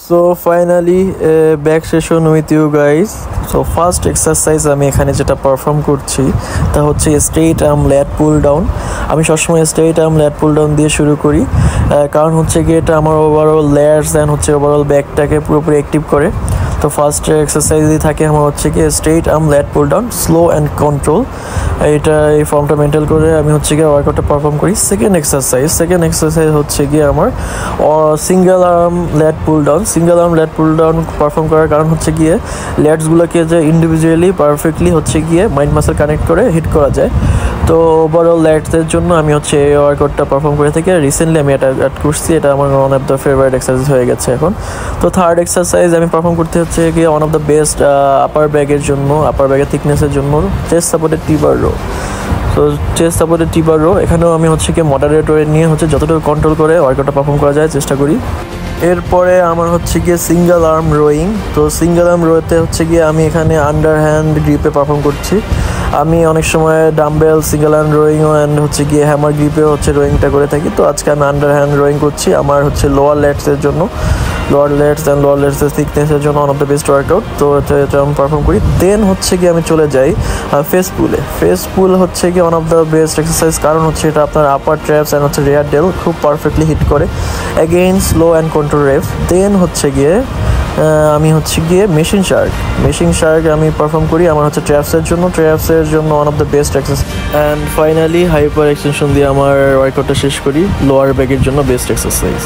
So finally back session with you guys. So first exercise আমি এখানে যেটা perform করছি তা হচ্ছে straight arm lat pull down. আমি সবসময় straight arm lat pull down দিয়ে শুরু করি, কারণ হচ্ছে কি এটা আমার ওভারঅল ল্যাটস অ্যান্ড হচ্ছে ওভারঅল ব্যাকটাকে পুরোপুরি অ্যাক্টিভ করে। তো ফার্স্ট এক্সারসাইজই থাকে আমার হচ্ছে কি straight arm lat pull down, slow and control. এই ফর্মটা মেনটেন করে আমি হচ্ছে গিয়ে ওয়ার্কআউটটা পারফর্ম করি। সেকেন্ড এক্সারসাইজ হচ্ছে গিয়ে আমার single arm lat pull down. Single arm lat pull down perform করার কারণ হচ্ছে গিয়ে ল্যাটসগুলোকে যে ইন্ডিভিজুয়ালি পারফেক্টলি হচ্ছে গিয়ে মাইন্ড মাসেল কানেক্ট করে হিট করা যায়। তো ওভারঅল ল্যাটসের জন্য আমি হচ্ছে এই ওয়ার্কআউটটা পারফর্ম করে থাকি। রিসেন্টলি আমি এটা অ্যাড করছি, এটা আমার one of the favourite exercise হয়ে গেছে এখন। তো থার্ড এক্সারসাইজ আমি পারফর্ম করতে হচ্ছে গিয়ে ওয়ান অফ দ্য বেস্ট আপার ব্যাগের জন্য, আপার ব্যাগের থিকনেসের জন্য চেস্ট সাপোর্টেড টি-বার রো। তো চেস্ট সাপোর্টেড টি-বার রো এখানেও আমি হচ্ছে কি মডারেট ওয়েট নিয়ে হচ্ছে যতটুকু কন্ট্রোল করে ওয়ার্কআউটটা পারফর্ম করা যায় চেষ্টা করি। এরপরে আমার হচ্ছে গিয়ে সিঙ্গেল আর্ম রোয়িং। তো সিঙ্গেল আর্ম রোতে হচ্ছে গিয়ে আমি এখানে আন্ডার হ্যান্ড গ্রিপে পারফর্ম করছি। আমি অনেক সময় ডাম্বেল সিঙ্গেল হ্যান্ড রোয়িংও অ্যান্ড হচ্ছে গিয়ে হ্যামার গ্রিপেও হচ্ছে রোয়িংটা করে থাকি। তো আজকে আমি আন্ডার হ্যান্ড রোয়িং করছি আমার হচ্ছে লোয়ার ল্যাটসের জন্য, লোয়ার ল্যাটসের থিকনেসের জন্য one of the best workout. তো এটা আমি পারফর্ম করি। দেন হচ্ছে গিয়ে আমি চলে যাই ফেস পুলে। ফেস পুল হচ্ছে গিয়ে one of the best exercise, কারণ হচ্ছে এটা আপনার আপার ট্র্যাপস অ্যান্ড হচ্ছে রেয়ার ডেল খুব পারফেক্টলি হিট করে। Again slow and control reps. Then হচ্ছে গিয়ে আমি হচ্ছে গিয়ে মেশিন শার্ক আমি পারফর্ম করি আমার হচ্ছে ট্র্যাপসের জন্য one of the best exercise. And finally hyper extension দিয়ে আমার ওয়ার্কআউটটা শেষ করি, লোয়ার ব্যাগের জন্য বেস্ট এক্সারসাইজ।